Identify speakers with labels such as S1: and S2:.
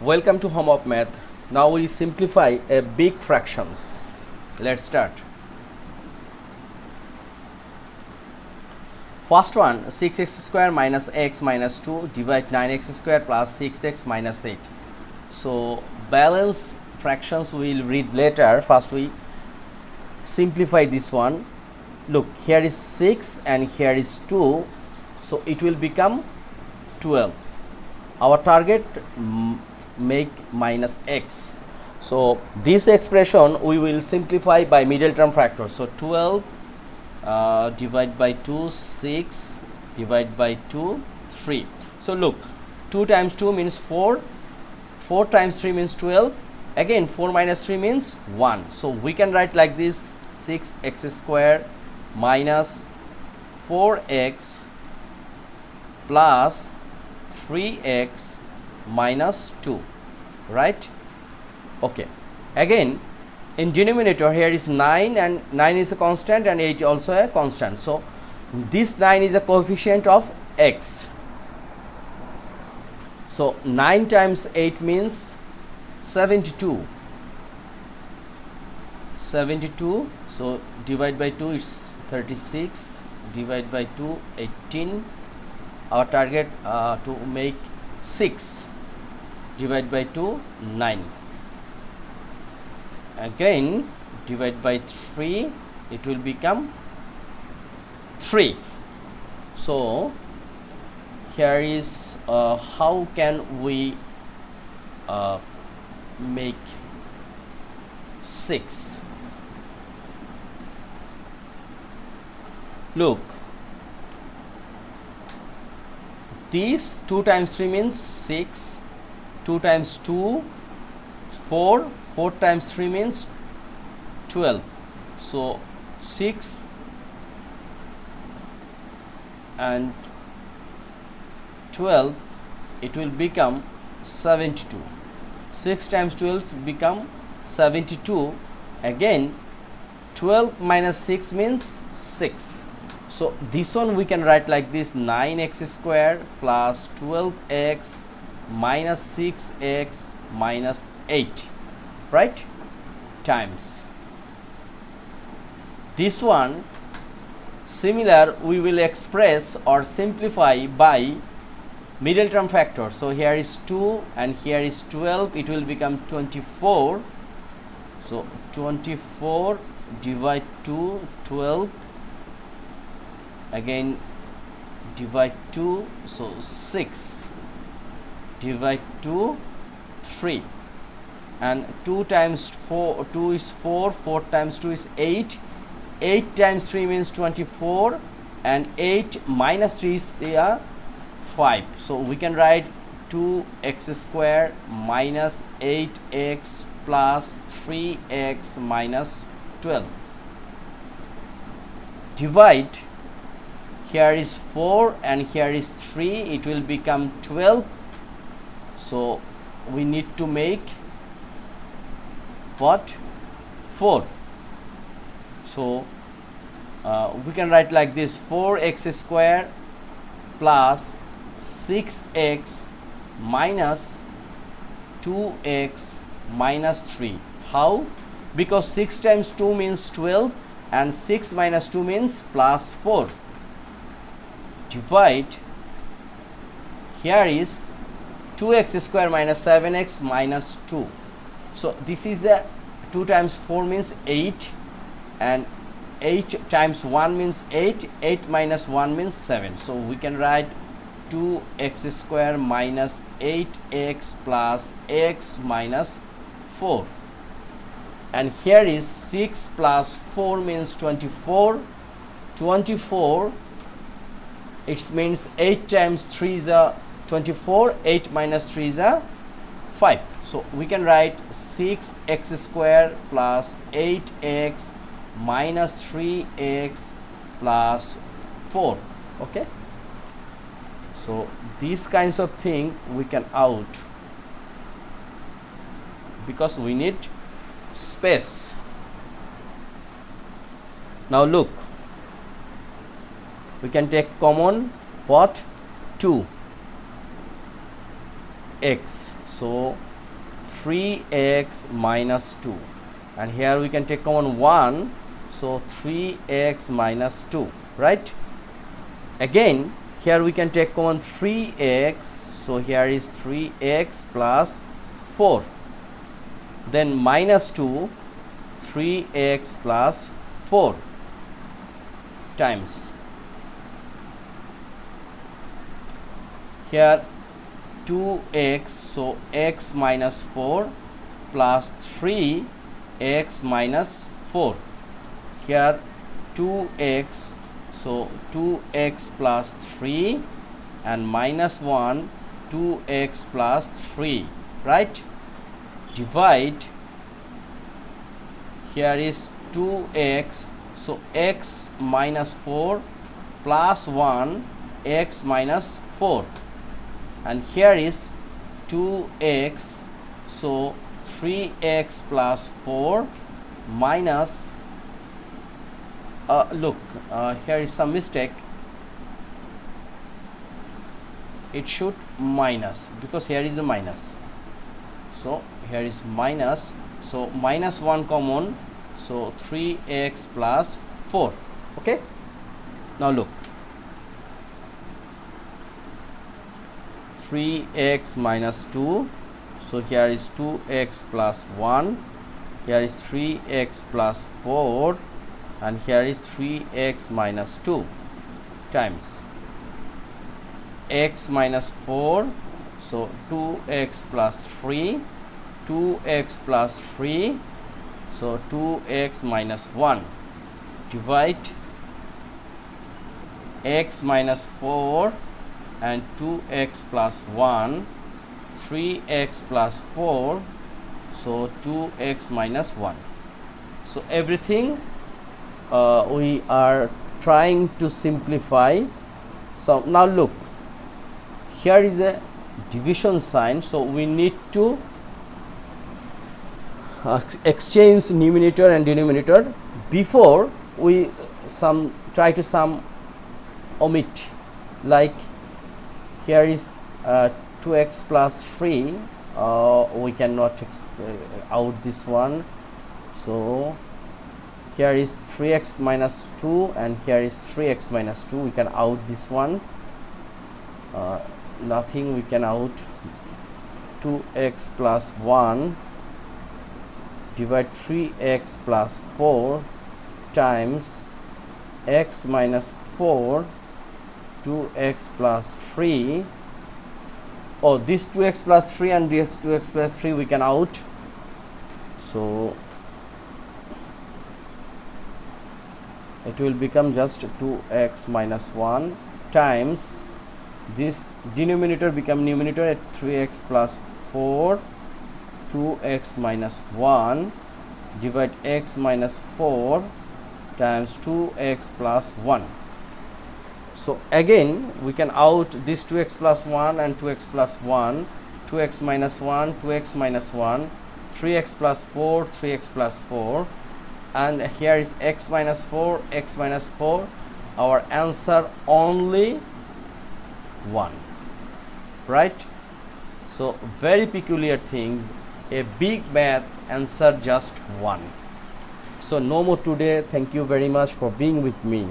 S1: Welcome to Home of Math. Now we simplify a big fractions. Let's start. First one, 6x square minus x minus 2 divide 9x square plus 6x minus 8. So balance fractions we will read later. First we simplify this one. Look, here is 6 and here is 2, so it will become 12. Our target, make minus x. So this expression we will simplify by middle term factor. So 12 divide by 2, 6 divide by 2, 3. So look, 2 times 2 means 4, 4 times 3 means 12, again 4 minus 3 means 1. So we can write like this: 6x square minus 4x plus 3x minus 2, right? Okay, again in denominator here is 9, and 9 is a constant and 8 also a constant. So this 9 is a coefficient of x. So 9 times 8 means 72. 72. So divide by 2 is 36. Divide by 2, 18. Our target to make 6. Divide by 2, 9. Again divide by 3, it will become 3. So here is how can we make 6. Look, this 2 times 3 means 6, 2 times 2 4, 4 times 3 means 12. So 6 and 12, it will become 72. 6 times 12 become 72. Again 12 minus 6 means 6. So this one we can write like this: 9x square plus 12x minus 6x minus 8, right, times this one. Similar we will express or simplify by middle term factor. So here is 2 and here is 12, it will become 24. So 24 divide 2, 12, again divide 2, so 6, divide 2, 3, and 2 times 4, 2 is 4, 4 times 2 is 8, 8 times 3 means 24, and 8 minus 3 is 5. So we can write 2x square minus 8x plus 3x minus 12. Divide, here is 4 and here is 3, it will become 12. So we need to make what? 4. So we can write like this: 4x square plus 6x minus 2x minus 3. How? Because 6 times 2 means 12 and 6 minus 2 means plus 4. Divide, here is 2x square minus 7x minus 2. So this is a 2 times 4 means 8, and 8 times 1 means 8, 8 minus 1 means 7. So we can write 2x square minus 8x plus x minus 4. And here is 6 plus 4 means 24. 24, it means 8 times 3 is a 24, 8 minus 3 is a 5. So we can write 6x square plus 8x minus 3x plus 4. Okay, so these kinds of thing we can out, because we need space. Now look, we can take common what? 2 x. So 3x minus 2, and here we can take common 1, so 3x minus 2, right? Again here we can take common 3x, so here is 3x plus 4, then minus 2, 3x plus 4 times here 2x, so x minus 4 plus 3x minus 4, here 2x, so 2x plus 3, and minus 1, 2x plus 3, right? Divide, here is 2x, so x minus 4 plus 1, x minus 4, and here is 2x, so 3x plus 4 minus look, here is some mistake, it should minus, because here is a minus, so here is minus, so minus 1 common, so 3x plus 4. Okay, now look, 3x minus 2, so here is 2x plus 1, here is 3x plus 4, and here is 3x minus 2 times x minus 4, so 2x plus 3, 2x plus 3, so 2x minus 1, divide x minus 4 and 2x plus 1, 3x plus 4, so 2x minus 1. So everything we are trying to simplify. So now look, here is a division sign, so we need to exchange numerator and denominator before we try to sum omit, like here is 2x plus 3, we cannot out this one, so here is 3x minus 2 and here is 3x minus 2, we can out this one, nothing, we can out 2x plus 1 divide 3x plus 4 times x minus 4, 2x plus 3, oh this 2x plus 3 and this 2x plus 3 we can out, so it will become just 2x minus 1 times this denominator become numerator at 3x plus 4, 2x minus 1 divide x minus 4 times 2x plus 1. So again we can out this 2x plus 1 and 2x plus 1, 2x minus 1, 2x minus 1, 3x plus 4, 3x plus 4, and here is x minus 4, x minus 4, our answer only 1, right? So very peculiar thing, a big math answer just 1. So no more today. Thank you very much for being with me.